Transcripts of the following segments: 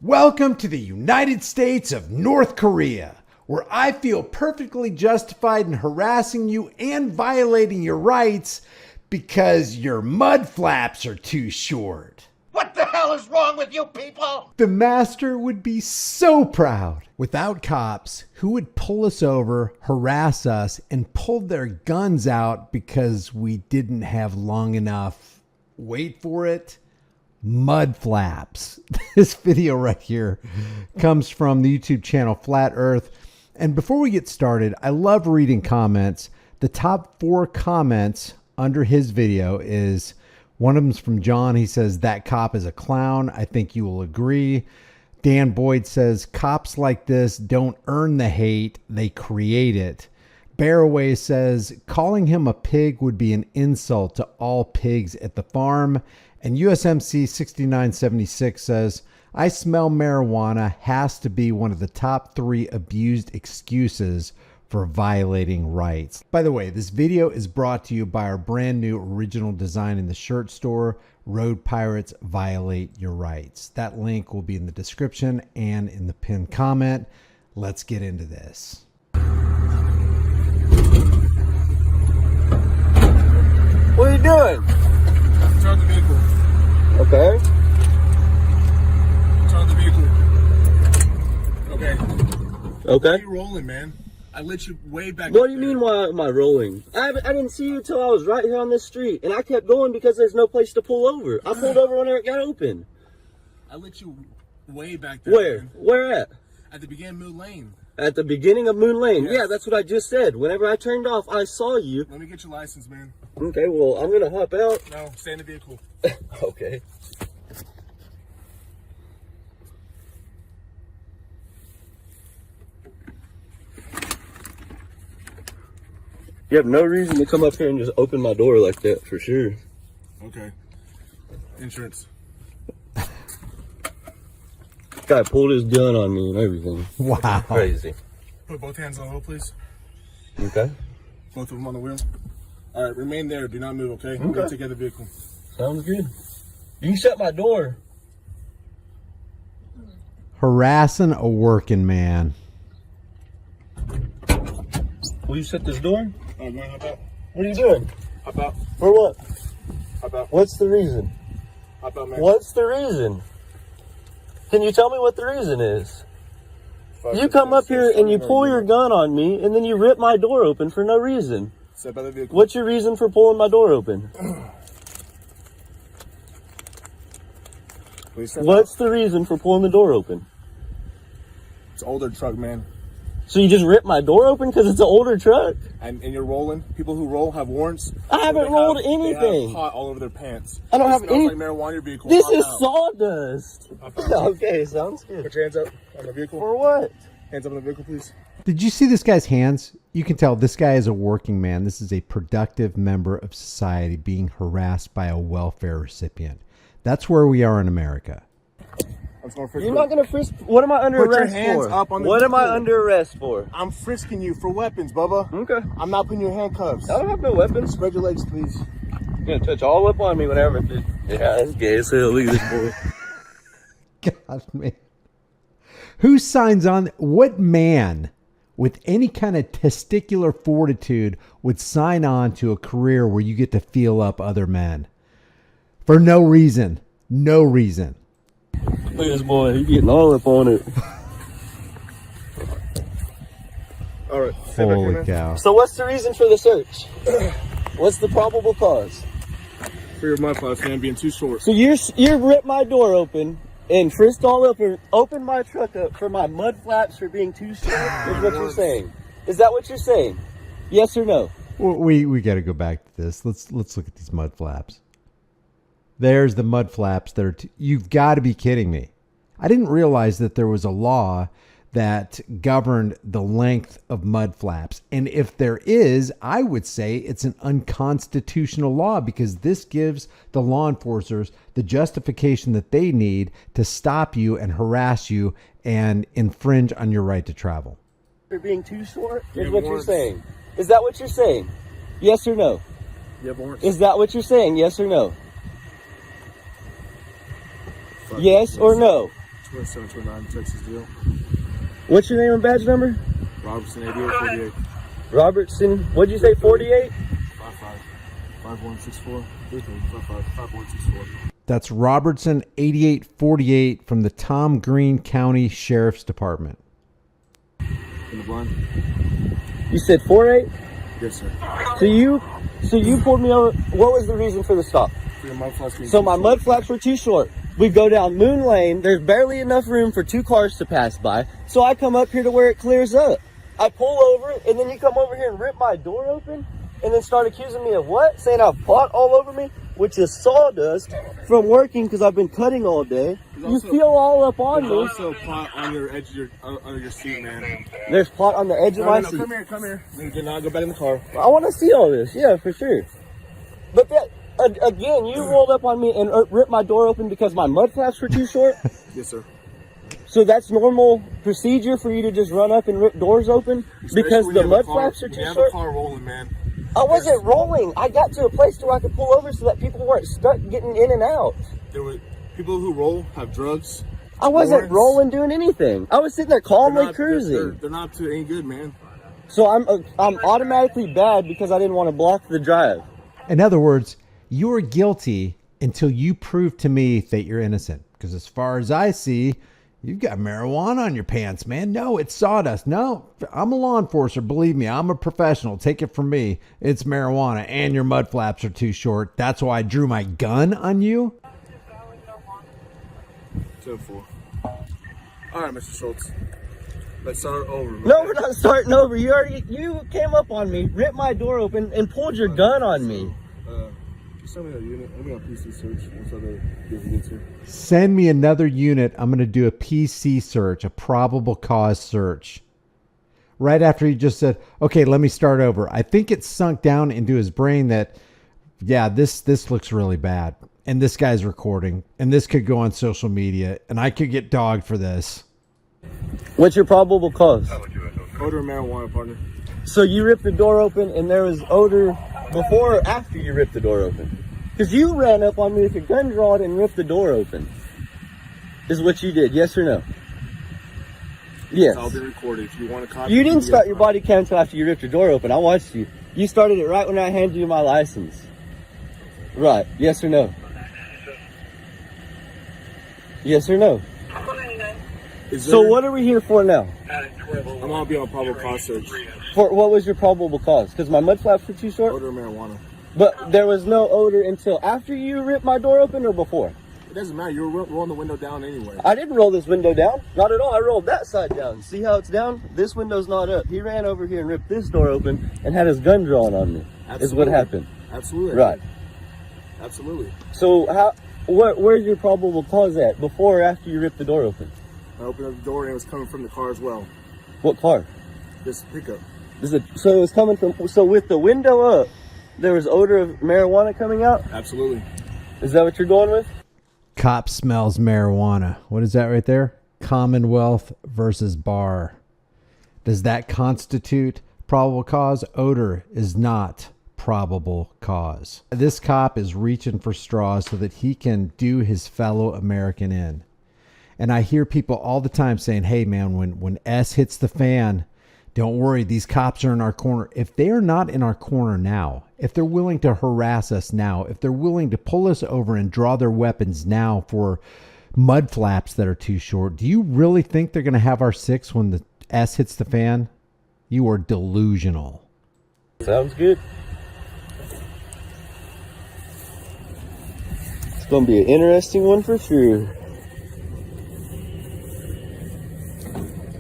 Welcome to the United States of North Korea, where I feel perfectly justified in harassing you and violating your rights because your mud flaps are too short. What the hell is wrong with you people? The master would be so proud. Without cops, who would pull us over, harass us, and pull their guns out because we didn't have long enough, wait for it, mud flaps. This video right here comes from the YouTube channel Flat Earth. And before we get started, I love reading comments. The top 4 comments under his video is, one of them's from John. He says, "That cop is a clown. I think you will agree." Dan Boyd says, "Cops like this don't earn the hate, they create it." Barraway says, "Calling him a pig would be an insult to all pigs at the farm." And USMC 6976 says, "I smell marijuana has to be one of the top 3 abused excuses for violating rights." By the way, this video is brought to you by our brand new original design in the shirt store, Road Pirates Violate Your Rights. That link will be in the description and in the pinned comment. Let's get into this. What are you doing? Turn the vehicle. Okay. Turn the vehicle. Okay. Why are Okay. you rolling, man? I let you way back. What up do you there. mean, why am I rolling? I didn't see you until I was right here on this street, and I kept going because there's no place to pull over. I pulled over whenever it got open. I let you way back there. Where? Man. Where at? At the beginning of Mill Lane. At the beginning of Moon Lane. Yes. Yeah, that's what I just said. Whenever I turned off, I saw you. Let me get your license, man. Okay, well, I'm gonna hop out. No, stay in the vehicle. Okay. You have no reason to come up here and just open my door like that, for sure. Okay. Insurance. Guy pulled his gun on me and everything. Wow. Crazy. Put both hands on the wheel, please. Okay. Both of them on the wheel. All right, remain there. Do not move, okay? I'm Okay. going to take out the vehicle. Sounds good. You can shut my door. Harassing a working man. Will you shut this door? Oh, you want to hop out? What are you doing? Hop out. For what? Hop out. What's the reason? Hop out, man. What's the reason? Can you tell me what the reason is? You come up here and you pull your gun on me and then you rip my door open for no reason. Step out of the vehicle. What's your reason for pulling my door open? Please step What's the reason for pulling the door open? out. It's an older truck, man. So you just ripped my door open because it's an older truck? And you're rolling. People who roll have warrants. I haven't They rolled They anything. have pot all over their pants. I don't It have smells any- like marijuana in your vehicle. This Hop is out. sawdust. Hop out. Okay, sounds good. Put your hands up on the vehicle. For what? Hands up on the vehicle, please. Did you see this guy's hands? You can tell this guy is a working man. This is a productive member of society being harassed by a welfare recipient. That's where we are in America. I'm just going for You're not gonna frisk. What am I under Put your arrest hands for? up on the What am I vehicle. under arrest for? I'm frisking you for weapons, Bubba. Okay. I'm not putting you in handcuffs. I don't have no weapons. Spread your legs, please. You're gonna touch all up on me whenever. Yeah, that's gay as hell. Look at this boy. God, man. Who signs on? What man with any kind of testicular fortitude would sign on to a career where you get to feel up other men? For no reason. No reason. Look at this boy. He's getting all up on it. All right. Stay back here, Holy man. cow. So what's the reason for the search? What's the probable cause? For your mud flaps, man, being too short. So you ripped my door open and frisked all up and opened my truck up for my mud flaps for being too short? Is what you're saying? Is that what you're saying? Yes or no? We got to go back to this. Let's look at these mud flaps. There's the mud flaps that are. You've got to be kidding me. I didn't realize that there was a law that governed the length of mud flaps. And if there is, I would say it's an unconstitutional law because this gives the law enforcers the justification that they need to stop you and harass you and infringe on your right to travel. For being too short is Yeah, what you're warrants. saying. Is that what you're saying? Yes or no? You have warrants? Is that what you're saying? Yes or no? Yes or no? 729 Texas deal. What's your name and badge number? Robertson 8848. Robertson, what'd you say, 48? 5164. 5164. That's Robertson 8848 from the Tom Green County Sheriff's Department. In the blind? You said 48? Yes, sir. So you pulled me over. What was the reason for the stop? For your mud flaps being So too my short. mud flaps were too short. We go down Moon Lane. There's barely enough room for 2 cars to pass by. So I come up here to where it clears up. I pull over, and then you come over here and rip my door open, and then start accusing me of what? Saying I have pot all over me, which is sawdust from working because I've been cutting all day. You feel all up on There's me. also pot on your edge of under your seat, man. There's pot on the edge of my seat. Come here. You did not go back in the car. I want to see all this. Yeah, for sure. But that, again, you rolled up on me and ripped my door open because my mud flaps were too short. Yes, sir. So that's normal procedure for you to just run up and rip doors open because the mud flaps are too You have short? the car rolling, man. I wasn't rolling. I got to a place where I could pull over so that people weren't stuck getting in and out. There were people who roll have drugs. I wasn't Warrants. rolling doing anything. I was sitting there calmly cruising. They're not too any good, man. So I'm automatically bad because I didn't want to block the drive. In other words, you're guilty until you prove to me that you're innocent. Because as far as I see, you've got marijuana on your pants, man. No, it's sawdust. No, I'm a law enforcer. Believe me, I'm a professional. Take it from me. It's marijuana and your mud flaps are too short. That's why I drew my gun on you. 10-4. All right, Mr. Schultz. Let's start over. No, we're not starting over. You came up on me, ripped my door open, and pulled your gun on me. Send me a unit. Let me a PC search. Once other gets here. Send me another unit. I'm going to do a PC search, a probable cause search. Right after he just said, okay, let me start over. I think it sunk down into his brain that, yeah, this looks really bad. And this guy's recording. And this could go on social media. And I could get dogged for this. What's your probable cause? Odor of marijuana, partner. So you ripped the door open and there was odor before or after you ripped the door open? Because you ran up on me with your gun drawn and ripped the door open. Is what you did, yes or no? Yes. It's all been recorded. If you want to copy, You didn't start your body cam until after you ripped your door open. I watched you. You started it right when I handed you my license. Right, yes or no? Yes or no? So what are we here for now? I'm gonna be on probable cause search. For what was your probable cause? Because my mud flaps were too short? Odor of marijuana. But there was no odor until after you ripped my door open or before? It doesn't matter. You were rolling the window down anyway. I didn't roll this window down. Not at all. I rolled that side down. See how it's down? This window's not up. He ran over here and ripped this door open and had his gun drawn on me. Absolutely. Is what happened. Absolutely. Right. Absolutely. So where's your probable cause at? Before or after you ripped the door open? I opened up the door and it was coming from the car as well. What car? This pickup. So it was coming from, so with the window up, there was odor of marijuana coming out? Absolutely. Is that what you're going with? Cop smells marijuana. What is that right there? Commonwealth versus Barr. Does that constitute probable cause? Odor is not probable cause. This cop is reaching for straws so that he can do his fellow American in. And I hear people all the time saying, hey man, when S hits the fan, don't worry, these cops are in our corner. If they are not in our corner now, if they're willing to harass us now, if they're willing to pull us over and draw their weapons now for mud flaps that are too short, do you really think they're going to have our six when the S hits the fan? You are delusional. Sounds good. It's going to be an interesting one for sure.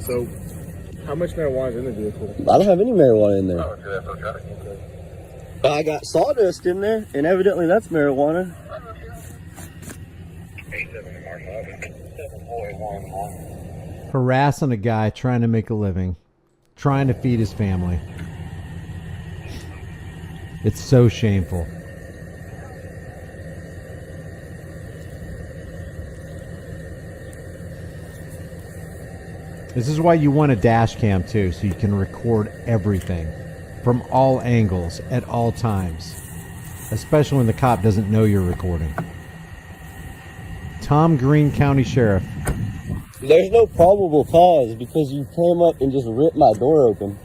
So, how much marijuana is in the vehicle? I don't have any marijuana in there. But I got sawdust in there, and evidently that's marijuana. Harassing a guy trying to make a living, trying to feed his family. It's so shameful. This is why you want a dash cam too, so you can record everything from all angles at all times, especially when the cop doesn't know you're recording. Tom Green County Sheriff. There's no probable cause because you came up and just ripped my door open.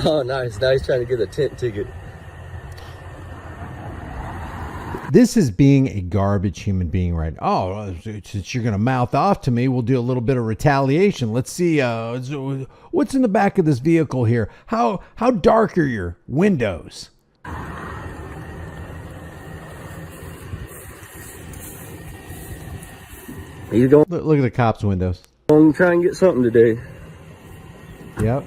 Oh, nice. Now he's trying to get a tent ticket. This is being a garbage human being, right? Oh, since you're going to mouth off to me, we'll do a little bit of retaliation. Let's see what's in the back of this vehicle here. How dark are your windows? He's going Look at the cops' windows. to try and get something today. Yep.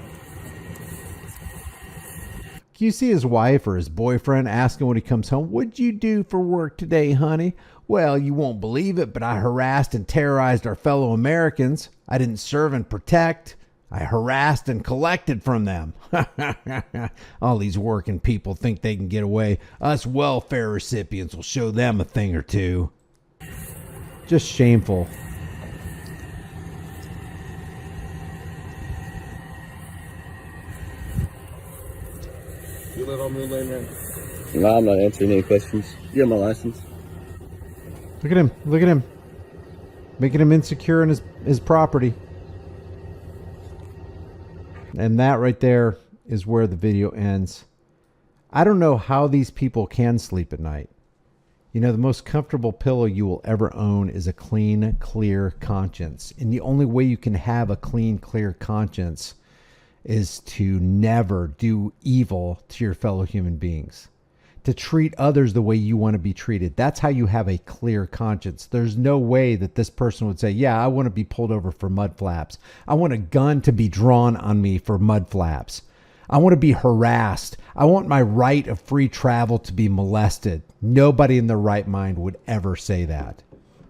You see his wife or his boyfriend asking when he comes home, "What'd you do for work today, honey?" "Well, you won't believe it, but I harassed and terrorized our fellow Americans. I didn't serve and protect. I harassed and collected from them." All these working people think they can get away. Us welfare recipients will show them a thing or two. Just shameful. You live on Moon Lane, man? No, I'm not answering any questions. You have my license. Look at him. Look at him. Making him insecure in his property. And that right there is where the video ends. I don't know how these people can sleep at night. You know, the most comfortable pillow you will ever own is a clean, clear conscience. And the only way you can have a clean, clear conscience is to never do evil to your fellow human beings. To treat others the way you want to be treated. That's how you have a clear conscience. There's no way that this person would say, "Yeah, I want to be pulled over for mud flaps. I want a gun to be drawn on me for mud flaps. I want to be harassed. I want my right of free travel to be molested." Nobody in their right mind would ever say that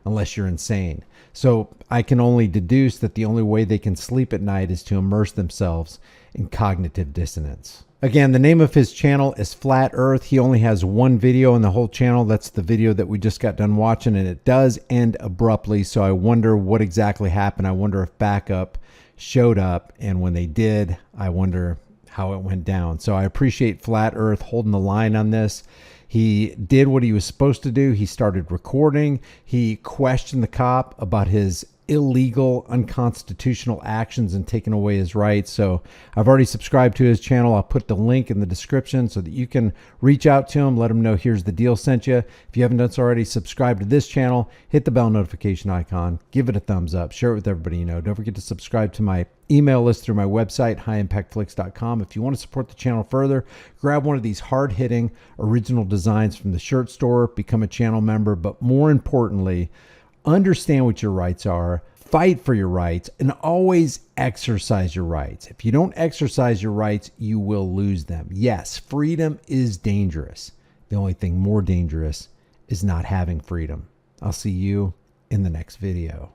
unless you're insane. So I can only deduce that the only way they can sleep at night is to immerse themselves in cognitive dissonance. Again, the name of his channel is Flat Earth. He only has one video on the whole channel. That's the video that we just got done watching, and it does end abruptly. So I wonder what exactly happened. I wonder if backup showed up, and when they did, I wonder how it went down. So I appreciate Flat Earth holding the line on this. He did what he was supposed to do. He started recording. He questioned the cop about his illegal, unconstitutional actions and taking away his rights. So I've already subscribed to his channel. I'll put the link in the description so that you can reach out to him, let him know here's the deal sent you. If you haven't done so already, subscribe to this channel, hit the bell notification icon, give it a thumbs up, share it with everybody you know. Don't forget to subscribe to my email list through my website, highimpactflix.com. If you want to support the channel further, grab one of these hard-hitting original designs from the shirt store, become a channel member, but more importantly, understand what your rights are, fight for your rights, and always exercise your rights. If you don't exercise your rights, you will lose them. Yes, freedom is dangerous. The only thing more dangerous is not having freedom. I'll see you in the next video.